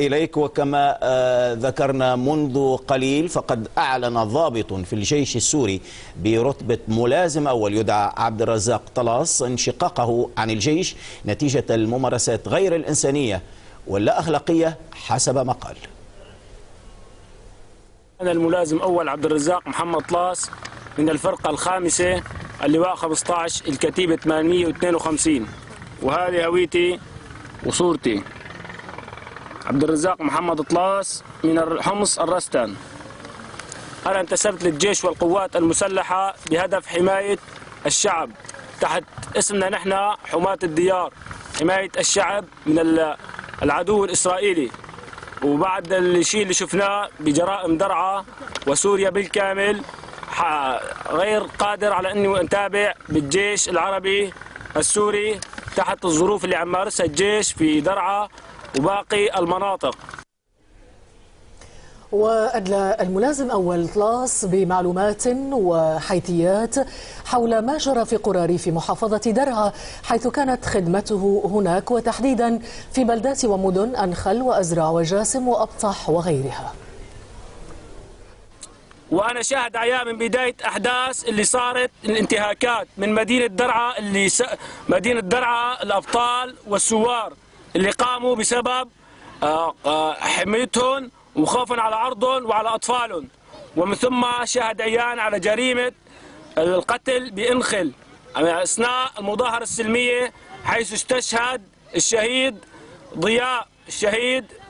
إليك. وكما ذكرنا منذ قليل فقد أعلن ضابط في الجيش السوري برتبة ملازم أول يدعى عبد الرزاق طلاس انشقاقه عن الجيش نتيجة الممارسات غير الإنسانية واللا أخلاقية حسب ما قال. أنا الملازم أول عبد الرزاق محمد طلاس من الفرقة الخامسة اللواء 15 الكتيبة 852، وهذه هويتي وصورتي. عبد الرزاق محمد طلاس من حمص الرستان. أنا انتسبت للجيش والقوات المسلحة بهدف حماية الشعب تحت اسمنا نحن حماة الديار، حماية الشعب من العدو الإسرائيلي. وبعد الشيء اللي شفناه بجرائم درعا وسوريا بالكامل غير قادر على أني أتابع بالجيش العربي السوري تحت الظروف اللي عم مارسها الجيش في درعا وباقي المناطق. وأدلى الملازم أول طلاس بمعلومات وحيثيات حول ما جرى في قراري في محافظة درعا، حيث كانت خدمته هناك وتحديدا في بلدات ومدن أنخل وأزرع وجاسم وأبطح وغيرها. وأنا شاهد عيان من بداية أحداث اللي صارت الانتهاكات من مدينة درعا، مدينة درعا الأبطال والثوار اللي قاموا بسبب حمايتهم وخوفا على عرضهم وعلى أطفالهم. ومن ثم شاهد عيان على جريمة القتل بإنخل أثناء المظاهرة السلمية، حيث استشهد الشهيد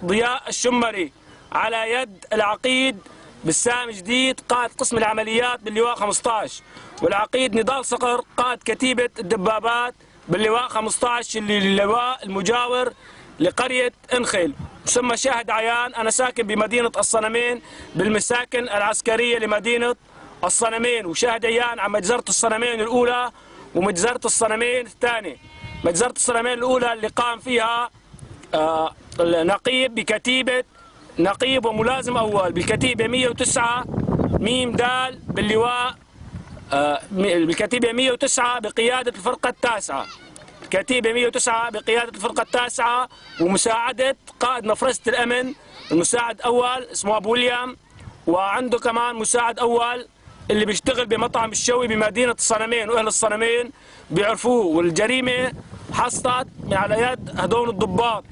ضياء الشمري على يد العقيد بسام جديد قائد قسم العمليات باللواء 15، والعقيد نضال صقر قائد كتيبة الدبابات باللواء 15 اللواء المجاور لقرية انخل. ثم شاهد عيان أنا ساكن بمدينة الصنمين بالمساكن العسكرية لمدينة الصنمين، وشاهد عيان عن مجزرة الصنمين الأولى ومجزرة الصنمين الثانية. مجزرة الصنمين الأولى اللي قام فيها نقيب بكتيبة نقيب وملازم أول بالكتيبة 109 ميم دال باللواء بالكتيبة 109 بقيادة الفرقة التاسعة، كتيبة 109 بقيادة الفرقة التاسعة ومساعدة قائد مفرزة الأمن المساعد أول اسمه أبو ويليام، وعنده كمان مساعد أول اللي بيشتغل بمطعم الشوي بمدينة الصنمين، وأهل الصنمين بيعرفوه. والجريمة حصلت من على يد هدول الضباط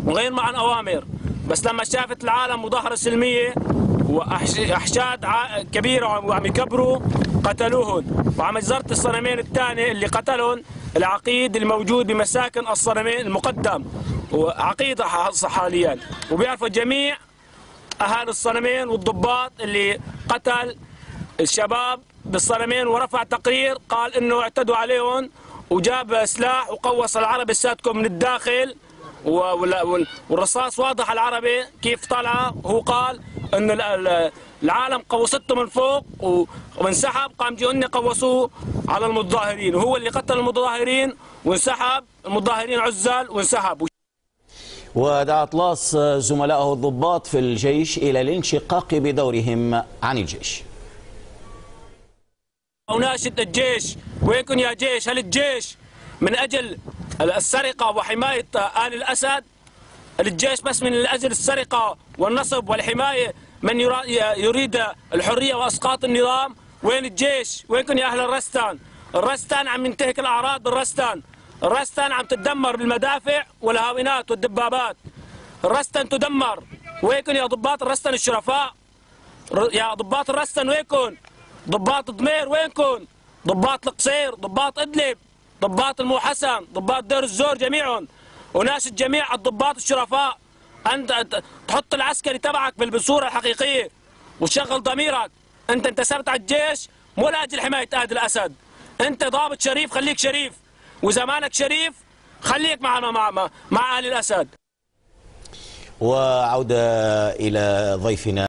وغير معن أوامر، بس لما شافت العالم مظاهرة سلمية وأحشاد كبيرة وعم يكبروا قتلوهن. وعم جزرة الصنمين الثانية اللي قتلهم العقيد الموجود بمساكن الصنمين المقدم، وعقيد حاليا، وبيعرفوا جميع أهالي الصنمين والضباط اللي قتل الشباب بالصنمين، ورفع تقرير قال إنه اعتدوا عليهم وجاب سلاح وقوص العربي الساتكم من الداخل، والرصاص واضح على العربي كيف طلع. هو قال انه العالم قوصته من فوق وانسحب، قام جوني قوصوه على المتظاهرين، وهو اللي قتل المتظاهرين وانسحب، المتظاهرين عزل وانسحب. ودعا طلاس زملائه الضباط في الجيش الى الانشقاق بدورهم عن الجيش. وناشد الجيش، وينكم يا جيش؟ هل الجيش من اجل السرقة وحماية آل الأسد؟ الجيش بس من أجل السرقة والنصب والحماية من يريد الحرية وإسقاط النظام؟ وين الجيش؟ وينكم يا أهل الرستان؟ الرستان عم ينتهك الأعراض، الرستان عم تدمر بالمدافع والهاونات والدبابات، الرستان تدمر. وينكم يا ضباط الرستان الشرفاء؟ يا ضباط الرستان وينكم؟ ضباط ضمير وينكم؟ ضباط القصير، ضباط إدلب، ضباط الموحسن، ضباط دير الزور جميعهم. وناشد جميع الضباط الشرفاء أنت تحط العسكري تبعك بالصورة الحقيقية وتشغل ضميرك. أنت انتسبت على الجيش مو لأجل حماية آل الأسد، أنت ضابط شريف خليك شريف، وزمانك شريف خليك مع آل الأسد. وعودة إلى ضيفنا.